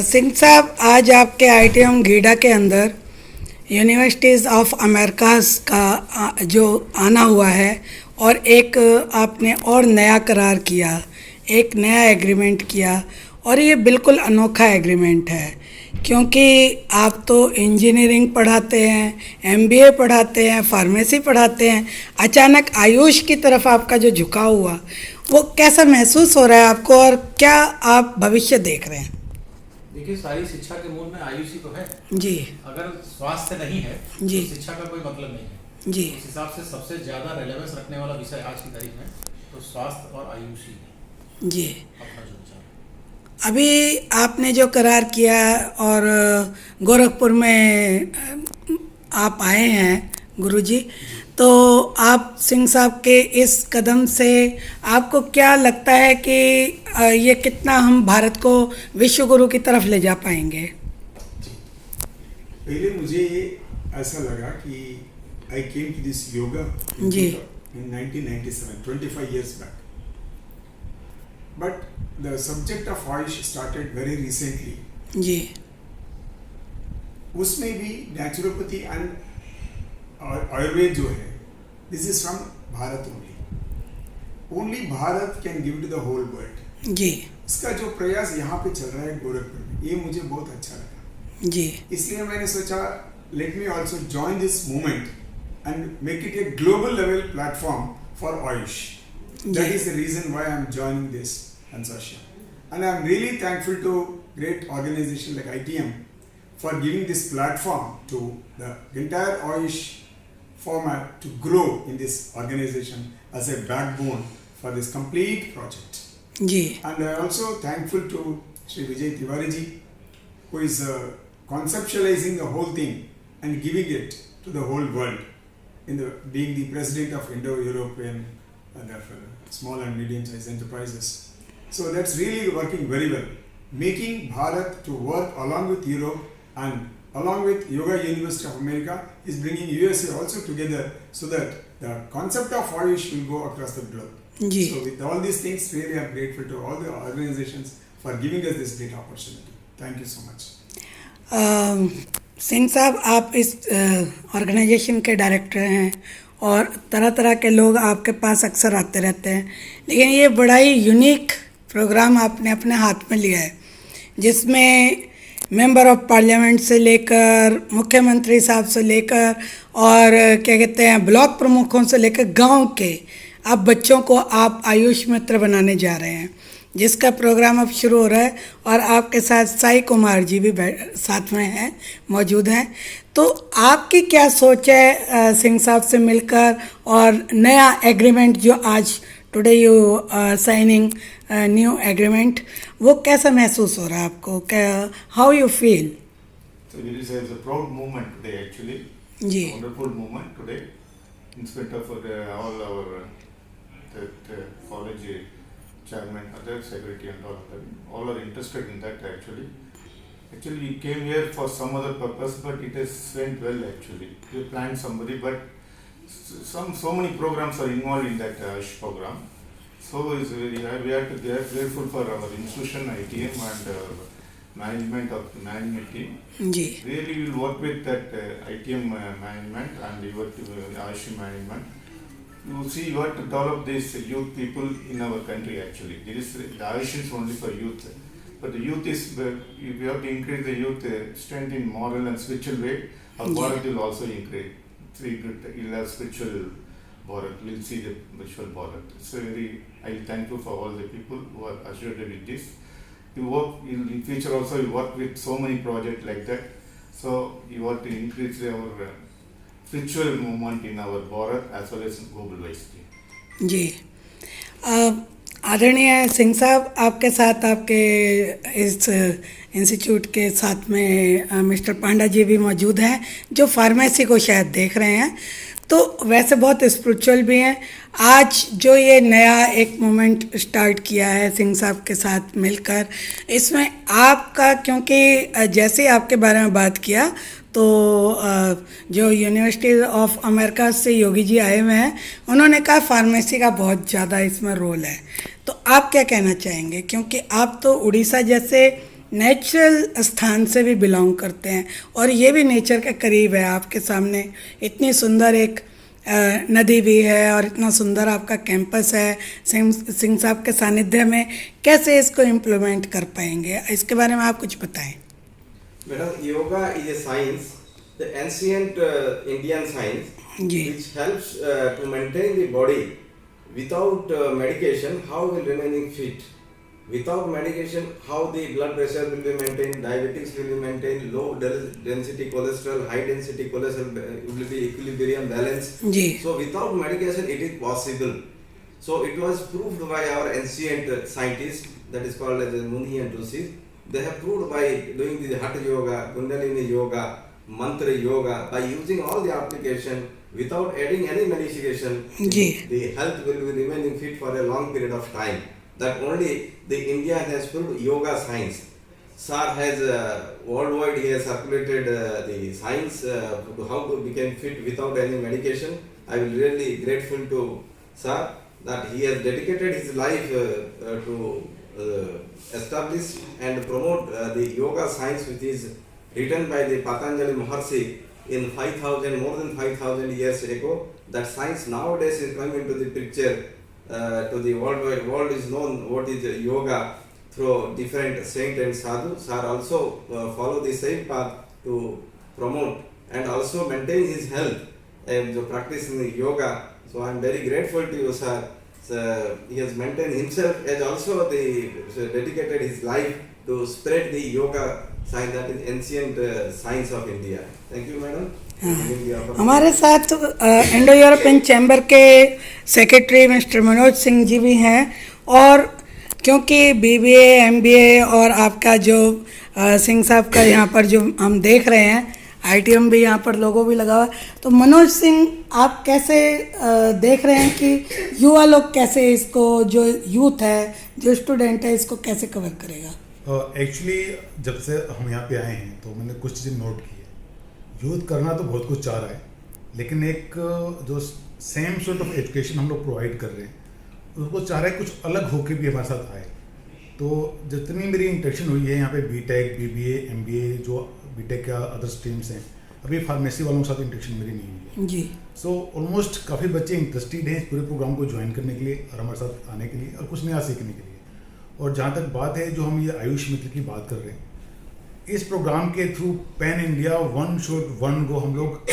सिंह साहब, आज आपके आईटीएम गीडा के अंदर यूनिवर्सिटीज़ ऑफ अमेरिकाज़ का जो आना हुआ है और एक आपने और नया करार किया, एक नया एग्रीमेंट किया और ये बिल्कुल अनोखा एग्रीमेंट है क्योंकि आप तो इंजीनियरिंग पढ़ाते हैं, एमबीए पढ़ाते हैं, फार्मेसी पढ़ाते हैं। अचानक आयुष की तरफ आपका जो झुकाव हुआ वो कैसा महसूस हो रहा है आपको और क्या आप भविष्य देख रहे हैं? देखिए, सारी शिक्षा के मूल में आयुष ही तो है जी। अगर स्वास्थ्य नहीं है जी। तो शिक्षा का कोई मतलब नहीं है जी। उस हिसाब से सबसे ज़्यादा रेलेवेंस रखने वाला विषय आज की तारीख में तो स्वास्थ्य और आयुष ही है। जी। अपना जो विचार अभी आपने जो करार किया और गोरखपुर में आप आए हैं गुरुजी, तो आप सिंह साहब के इस कदम से आपको क्या लगता है कि ये कितना हम भारत को विश्व गुरु की तरफ ले जा पाएंगे? पहले मुझे ऐसा लगा कि I came to this yoga जी। in 1997, 25 years back. But the subject of Ayush started very recently. जी। उसमें भी नेचुरोपैथी एंड आयुर्वेद जो है, this is from Bharat only Bharat can give to the whole world. जी। इसका जो प्रयास यहाँ पे चल रहा है गोरखपुर में, ये मुझे बहुत अच्छा लगा। जी। इसलिए मैंने सोचा let me also join this movement and make it a global level platform for Ayush. That is the reason why I am joining this consortium. And I am really thankful to great organization like ITM for giving this platform to the entire Ayush format to grow in this organization as a backbone for this complete project. जी। And I am also thankful to Shri Vijay Tiwari ji, who is conceptualizing the whole thing and giving it to the whole world. Being the president of Indo-European small and medium-sized enterprises. So that's really working very well. Making Bharat to work along with Europe and along with Yoga University of America is bringing USA also together so that the concept of Ayush will go across the globe. जी। So with all these things, really I'm grateful to all the organizations for giving us this great opportunity. Thank you so much. Singh साहब, आप इस organisation के director हैं और तरह तरह के लोग आपके पास अक्सर आते रहते हैं, लेकिन ये बड़ा ही यूनिक प्रोग्राम आपने अपने हाथ में लिया है जिसमें मेंबर ऑफ पार्लियामेंट से लेकर मुख्यमंत्री साहब से लेकर और क्या कहते हैं ब्लॉक प्रमुखों से लेकर गांव के आप बच्चों को आप आयुष मित्र बनाने जा रहे हैं, जिसका प्रोग्राम अब शुरू हो रहा है और आपके साथ साई कुमार जी भी साथ में हैं, मौजूद हैं। तो आपकी क्या सोच है सिंह साहब से मिलकर और नया एग्रीमेंट जो आज today you signing new agreement, वो कैसा महसूस हो रहा है आपको? क्या how you feel? So it is a proud moment today actually. जी। Wonderful moment today. In spite of all our college chairman, other secretary and all of them, all are interested in that actually. Actually we came here for some other purpose, but it has went well actually. We planned somebody, but so many programs are involved in that program. So is we are grateful for our institution, ITM and management of the management team. जी। Really we will work with that ITM management and your Ayush management. You see what to develop these youth people in our country actually. There is the Ayush is only for youth, but the youth is we have to increase the youth strength in moral and spiritual way. Our Bharat will also increase. You'll have spiritual Bharat. We'll see the visual Bharat. So I am thankful for all the people who are associated with this. You work in future also. You work with so many projects like that. So you want to increase our spiritual movement in our Bharat as well as global wise. जी। आदरणीय सिंह साहब, आपके साथ आपके इस institute के साथ में mister पांडा जी भी मौजूद हैं जो फार्मेसी को शायद देख रहे हैं, तो वैसे बहुत स्पिरिचुअल भी हैं। आज जो ये नया एक मोमेंट स्टार्ट किया है सिंह साहब के साथ मिलकर, इसमें आपका, क्योंकि जैसे ही आपके बारे में बात किया तो जो यूनिवर्सिटी ऑफ अमेरिका से योगी जी आए हुए हैं, उन्होंने कहा फार्मेसी का बहुत ज़्यादा इसमें रोल है। तो आप क्या कहना चाहेंगे, क्योंकि आप तो उड़ीसा जैसे नेचुरल स्थान से भी बिलोंग करते हैं और ये भी नेचर के करीब है। आपके सामने इतनी सुंदर एक नदी भी है और इतना सुंदर आपका कैंपस है। सिंह साहब के सानिध्य में कैसे इसको इम्प्लीमेंट कर पाएंगे, इसके बारे में आप कुछ बताएं। Madam, yoga is a science, the ancient Indian science, ji which helps to maintain the body. Without medication, how will remaining fit? Without medication, how the blood pressure will be maintained, diabetics will be maintained, low density cholesterol, high density cholesterol will be equilibrium balance. Ji So without medication, it is possible. So it was proved by our ancient scientists, that is called as Muni and Rishi. They have proved by doing the Hatha Yoga, Kundalini Yoga, Mantra Yoga, by using all the application without adding any medication, ji the health will be remaining fit for a long period of time. That only the India has proved yoga science. Sir has worldwide he has circulated the science how to become fit without any medication. I will really grateful to Sir that he has dedicated his life to establish and promote the yoga science, which is written by the Patanjali Maharshi in 5,000, more than 5,000 years ago. That science nowadays is coming into the picture to the worldwide world is known what is yoga through different saint and sadhu. Sir also follow the same path to promote and also maintain his health and to practicing yoga. So I am very grateful to you, sir. He has maintained himself as also dedicated his life to spread the yoga science, that is ancient science of India. Thank you, madam. हमारे साथ Indo European chamber के secretary mister Manoj Singh ji भी हैं और क्योंकि BBA, MBA और आपका जो सिंह साहब का यहाँ पर जो हम देख रहे हैं आईटीएम भी यहाँ पर लोगो भी लगा हुआ है, तो मनोज सिंह आप कैसे देख रहे हैं कि युवा लोग कैसे इसको, जो यूथ है, जो स्टूडेंट है, इसको कैसे कवर करेगा? एक्चुअली जब से हम यहाँ पे आए हैं तो मैंने कुछ चीज़ें नोट की है। यूथ करना तो बहुत कुछ चाह रहा है, लेकिन एक जो सेम सॉर्ट ऑफ एजुकेशन हम लोग प्रोवाइड कर रहे हैं उसको चाह रहा है कुछ अलग होके भी हमारे साथ आए। तो जितनी मेरी इंटरेक्शन हुई है यहाँ पे बीटेक, बीबीए, एमबीए, जो बीटेक का अदर स्ट्रीम्स हैं, अभी फार्मेसी वालों के साथ इंटरेक्शन मेरी नहीं हुई है। जी सो ऑलमोस्ट काफ़ी बच्चे इंटरेस्टेड हैं इस पूरे प्रोग्राम को ज्वाइन करने के लिए और हमारे साथ आने के लिए और कुछ नया सीखने के लिए। और जहाँ तक बात है जो हम ये आयुष मित्र की बात कर रहे हैं, इस प्रोग्राम के through pan India one shot one go हम लोग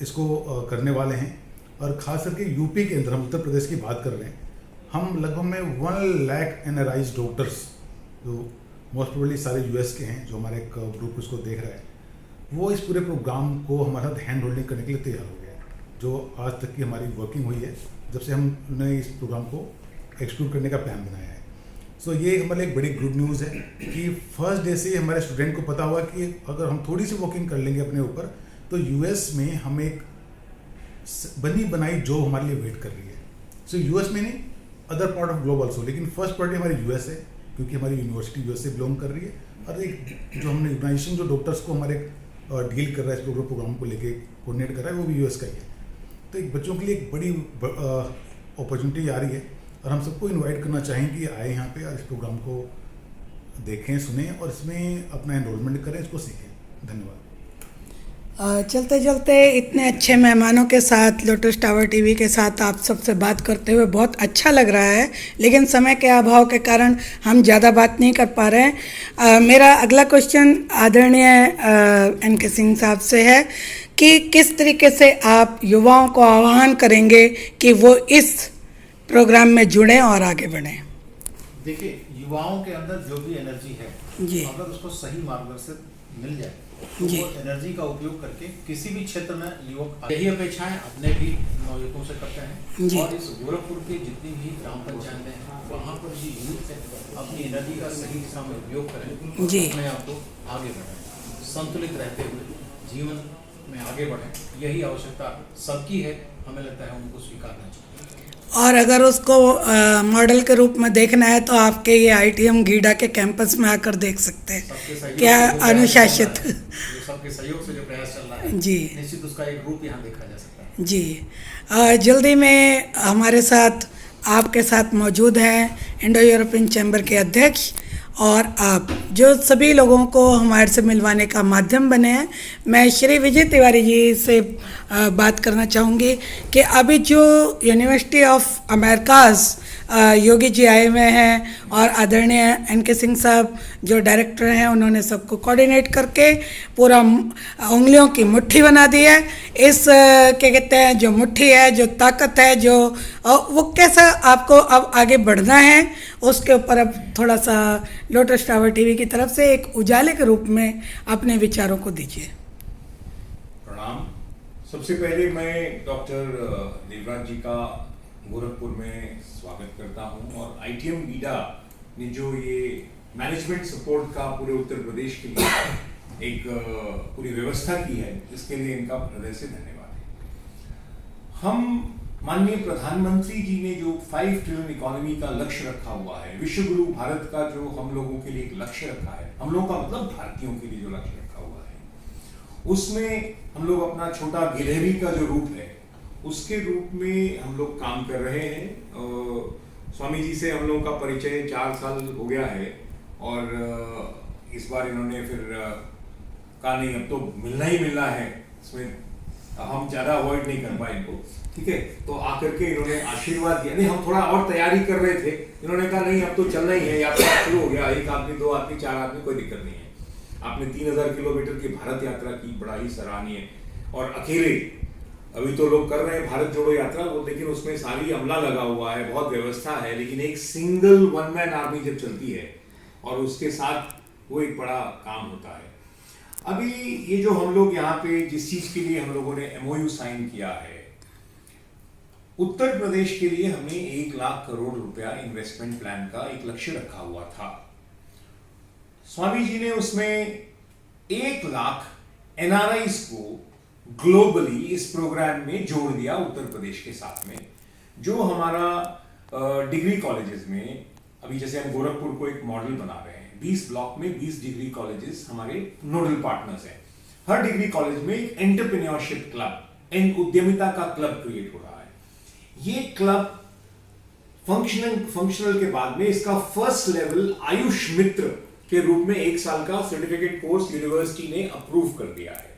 इसको करने वाले हैं। और ख़ास करके यूपी के अंदर, हम उत्तर प्रदेश की बात कर रहे हैं, हम लगभग में 1 लाख एनआरआईज डॉक्टर्स जो मोस्ट प्रोबेबली सारे यूएस के हैं, जो हमारे एक ग्रुप इसको देख रहा है, वो इस पूरे प्रोग्राम को हमारे साथ हैंड होल्डिंग करने के लिए तैयार हो गया है। जो आज तक की हमारी वर्किंग हुई है जब से हमने इस प्रोग्राम को एक्सक्लूड करने का प्लान बनाया है। सो ये हमारे लिए एक बड़ी गुड न्यूज़ है कि फर्स्ट डे से हमारे स्टूडेंट को पता हुआ कि अगर हम थोड़ी सी वर्किंग कर लेंगे अपने ऊपर तो यूएस में हम एक बनी बनाई जॉब हमारे लिए वेट कर रही है। सो यूएस में नहीं, other part of globe also, लेकिन फर्स्ट पार्टी हमारी यूएस है क्योंकि हमारी यूनिवर्सिटी यूएस से बिलोंग कर रही है। और एक जो हमने ऑर्गेनाइजेशन जो डॉक्टर्स को हमारे डील कर रहा है इस प्रोग्राम को लेके कोऑर्डिनेट कर रहा है, वो भी यूएस का ही है। तो एक बच्चों के लिए एक बड़ी अपॉर्चुनिटी आ रही है और हम सबको इनवाइट करना चाहेंगे कि आए यहाँ पे और इस प्रोग्राम को देखें, सुने और इसमें अपना एनरोलमेंट करें, इसको सीखें। धन्यवाद। चलते चलते इतने अच्छे मेहमानों के साथ लोटस टावर टीवी के साथ आप सबसे बात करते हुए बहुत अच्छा लग रहा है, लेकिन समय के अभाव के कारण हम ज़्यादा बात नहीं कर पा रहे हैं। मेरा अगला क्वेश्चन आदरणीय एन.के. सिंह साहब से है कि किस तरीके से आप युवाओं को आह्वान करेंगे कि वो इस प्रोग्राम में जुड़ें और आगे बढ़ें? देखिए, युवाओं के अंदर जो भी एनर्जी है, जी अगर उसको सही मार्गदर्शन मिल जाए तो जी वो एनर्जी का उपयोग करके किसी भी क्षेत्र में युवक, यही अपेक्षाएं अपने भी नवयुवकों से करते हैं। जी। और इस गोरखपुर की जितनी भी ग्राम पंचायतें हैं वहाँ पर जो यूथ है अपनी एनर्जी का सही दिशा में उपयोग करें, जी। अपने आप को आगे बढ़ाएं, संतुलित रहते हुए जीवन में आगे बढ़ें। यही आवश्यकता सबकी है, हमें लगता है उनको स्वीकारना चाहिए। और अगर उसको मॉडल के रूप में देखना है तो आपके ये आईटीएम गीडा के कैंपस में आकर देख सकते हैं क्या अनुशासित। सबके सहयोग से जो प्रयास चल रहा है, जी निश्चित उसका एक रूप यहाँ देखा जा सकता है। जी जल्दी में हमारे साथ आपके साथ मौजूद हैं इंडो यूरोपियन चैम्बर के अध्यक्ष और आप जो सभी लोगों को हमारे से मिलवाने का माध्यम बने हैं। मैं श्री विजय तिवारी जी से बात करना चाहूँगी कि अभी जो university of America's Yogi ji आए हुए हैं और आदरणीय एन.के. सिंह साहब जो डायरेक्टर हैं, उन्होंने सबको कोऑर्डिनेट करके पूरा उंगलियों की मुट्ठी बना दी है। इस क्या कहते हैं, जो मुट्ठी है, जो ताकत है, जो वो कैसा आपको अब आगे बढ़ना है, उसके ऊपर अब थोड़ा सा लोटस टावर टीवी की तरफ से एक उजाले के रूप में अपने विचारों को दीजिए। प्रणाम। सबसे पहले मैं डॉक्टर देवराज जी का गोरखपुर में स्वागत करता हूं और आईटीएम बीडा ने जो ये मैनेजमेंट सपोर्ट का पूरे उत्तर प्रदेश के लिए एक पूरी व्यवस्था की है, इसके लिए इनका हृदय से धन्यवाद है। हम माननीय प्रधानमंत्री जी ने जो 5 ट्रिलियन इकोनॉमी का लक्ष्य रखा हुआ है, विश्व गुरु भारत का जो हम लोगों के लिए एक लक्ष्य रखा है, हम लोगों का मतलब भारतीयों के लिए जो लक्ष्य रखा हुआ है, उसमें हम लोग अपना छोटा गिलहरी का जो रूप है उसके रूप में हम लोग काम कर रहे हैं। स्वामी जी से हम लोगों का परिचय 4 साल हो गया है और इस बार इन्होंने फिर कहा नहीं अब तो मिलना ही मिलना है, इसमें हम ज़्यादा अवॉइड नहीं कर पाए इनको, ठीक है। तो आकर के इन्होंने आशीर्वाद दिया। नहीं, हम थोड़ा और तैयारी कर रहे थे, इन्होंने कहा नहीं अब तो चलना ही है, यात्रा शुरू हो गया, 1 आदमी 2 आदमी 4 आदमी कोई दिक्कत नहीं है। आपने 3000 किलोमीटर की भारत यात्रा की, बड़ा ही सराहनीय, और अकेले अभी तो लोग कर रहे हैं भारत जोड़ो यात्रा वो, लेकिन उसमें सारी अमला लगा हुआ है, बहुत व्यवस्था है, लेकिन एक सिंगल 1 मैन आर्मी जब चलती है और उसके साथ वो एक बड़ा काम होता है। अभी ये जो हम लोग यहाँ पे जिस चीज के लिए हम लोगों ने MOU साइन किया है, उत्तर प्रदेश के लिए हमने 1 लाख करोड़ रुपया इन्वेस्टमेंट प्लान का एक लक्ष्य रखा हुआ था। स्वामी जी ने उसमें 1 लाख NRIs को ग्लोबली इस प्रोग्राम में जोड़ दिया उत्तर प्रदेश के साथ में। जो हमारा डिग्री कॉलेजेस में अभी जैसे हम गोरखपुर को एक मॉडल बना रहे हैं, 20 ब्लॉक में 20 डिग्री कॉलेजेस हमारे नोडल पार्टनर्स हैं। हर डिग्री कॉलेज में एक एंटरप्रेन्योरशिप क्लब, उद्यमिता का क्लब क्रिएट हो रहा है। ये क्लब फंक्शनल के बाद में इसका फर्स्ट लेवल आयुष मित्र के रूप में 1 साल का सर्टिफिकेट कोर्स यूनिवर्सिटी ने अप्रूव कर दिया है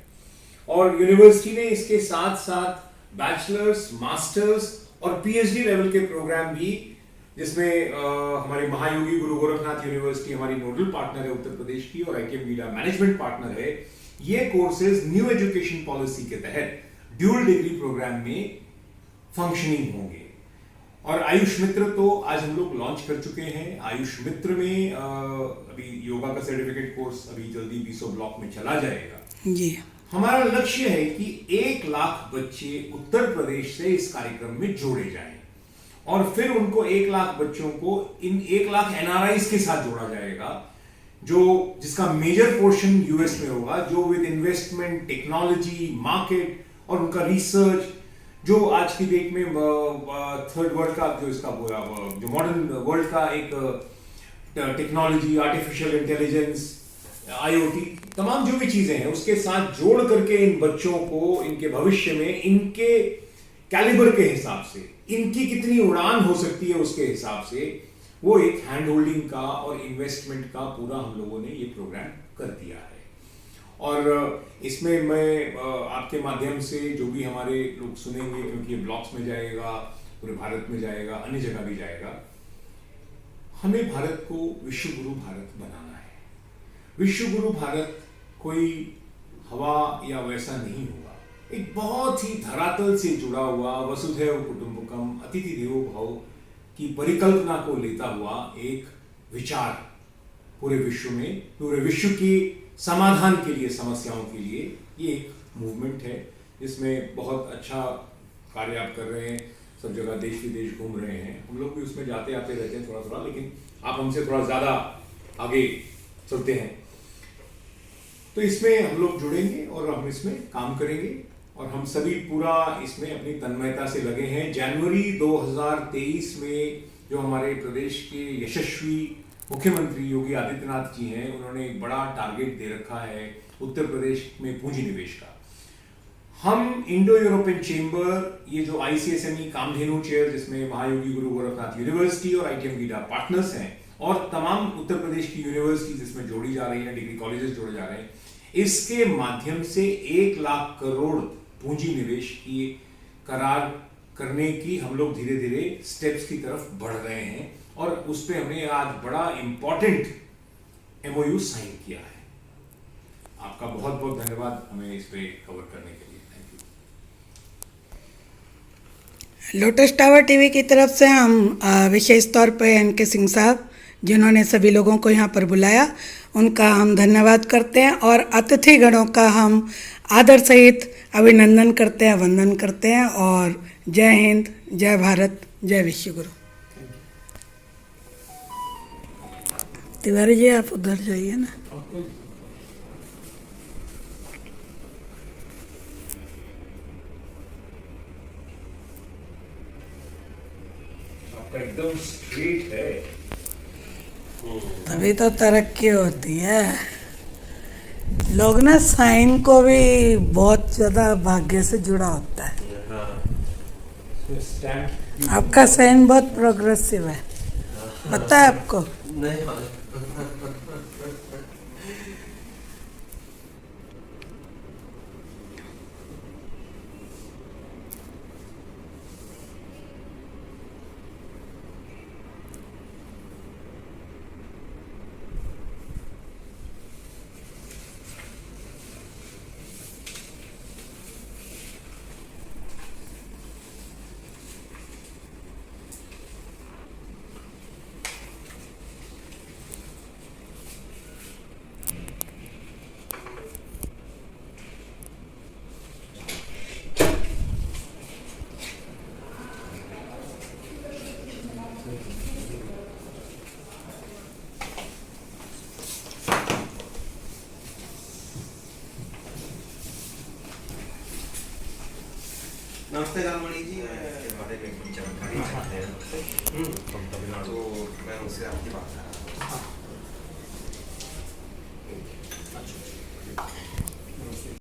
और यूनिवर्सिटी ने इसके साथ साथ बैचलर्स, मास्टर्स और PhD लेवल के प्रोग्राम भी, जिसमें हमारे महायोगी गुरु गोरखनाथ यूनिवर्सिटी हमारी नोडल पार्टनर है उत्तर प्रदेश की और आईटीएम बीडा मैनेजमेंट पार्टनर है। ये कोर्सेज न्यू एजुकेशन पॉलिसी के तहत ड्यूल डिग्री प्रोग्राम में फंक्शनिंग होंगे। और आयुष मित्र तो आज हम लोग लॉन्च कर चुके हैं। आयुष मित्र में अभी योगा का सर्टिफिकेट कोर्स अभी जल्दी 20 ब्लॉक में चला जाएगा जी। हमारा लक्ष्य है कि 1 लाख बच्चे उत्तर प्रदेश से इस कार्यक्रम में जोड़े जाएं और फिर उनको 1 लाख बच्चों को इन 1 लाख NRIs के साथ जोड़ा जाएगा, जो जिसका मेजर पोर्शन यूएस में होगा, जो विद इन्वेस्टमेंट, टेक्नोलॉजी, मार्केट और उनका रिसर्च, जो आज की डेट में 3rd वर्ल्ड का जो इसका जो मॉडर्न वर्ल्ड का एक टेक्नोलॉजी, आर्टिफिशियल इंटेलिजेंस, IoT, तमाम जो भी चीजें हैं उसके साथ जोड़ करके इन बच्चों को इनके भविष्य में इनके कैलिबर के हिसाब से इनकी कितनी उड़ान हो सकती है उसके हिसाब से वो एक हैंड होल्डिंग का और इन्वेस्टमेंट का पूरा हम लोगों ने ये प्रोग्राम कर दिया है। और इसमें मैं आपके माध्यम से जो भी हमारे लोग सुनेंगे, क्योंकि ये ब्लॉग्स में जाएगा, पूरे भारत में जाएगा, अन्य जगह भी जाएगा, हमें भारत को विश्व गुरु भारत बनाना है। विश्व गुरु भारत कोई हवा या वैसा नहीं होगा, एक बहुत ही धरातल से जुड़ा हुआ वसुधैव कुटुंबकम अतिथि देवो भव की परिकल्पना को लेता हुआ एक विचार पूरे विश्व में, पूरे विश्व की समाधान के लिए, समस्याओं के लिए ये एक मूवमेंट है जिसमें बहुत अच्छा कार्य आप कर रहे हैं। सब जगह देश विदेश घूम रहे हैं, हम लोग भी उसमें जाते आते रहते हैं थोड़ा थोड़ा, लेकिन आप हमसे थोड़ा ज़्यादा आगे चलते हैं। तो इसमें हम लोग जुड़ेंगे और हम इसमें काम करेंगे और हम सभी पूरा इसमें अपनी तन्मयता से लगे हैं। जनवरी 2023 में जो हमारे प्रदेश के यशस्वी मुख्यमंत्री योगी आदित्यनाथ जी हैं, उन्होंने एक बड़ा टारगेट दे रखा है उत्तर प्रदेश में पूंजी निवेश का। हम इंडो यूरोपियन चेंबर, ये जो ICSME कामधेनु चेयर जिसमें महायोगी गुरु गोरखनाथ यूनिवर्सिटी और ITM बीडा पार्टनर्स हैं, और तमाम उत्तर प्रदेश की यूनिवर्सिटीज इसमें जोड़ी जा रही है, डिग्री कॉलेजेस जोड़े जा रहे हैं। इसके माध्यम से 1 लाख करोड़ पूंजी निवेश की करार करने की हम लोग धीरे धीरे स्टेप्स की तरफ बढ़ रहे हैं और उस पर हमने आज बड़ा इंपॉर्टेंट MOU साइन किया है। आपका बहुत बहुत धन्यवाद हमें इस पे कवर करने के लिए। Thank you. Lotus tower TV की तरफ से हम विशेष तौर पे NK सिंह साहब, जिन्होंने सभी लोगों को यहाँ पर बुलाया, उनका हम धन्यवाद करते हैं और अतिथि गणों का हम आदर सहित अभिनंदन करते हैं, वंदन करते हैं। और जय हिंद, जय भारत, जय विश्वगुरु। तिवारी जी आप उधर जाइए ना। आपका एकदम स्ट्रेट है। तभी तो तरक्की होती है। लोग ना साइन को भी बहुत ज़्यादा भाग्य से जुड़ा होता है। स्टैम्प आपका साइन बहुत प्रोग्रेसिव है, पता है आपको? नहीं नमस्ते लालमणि जी, मैं बारे में कुछ जानकारी चाहते हैं। तो मैं उनसे आपकी बात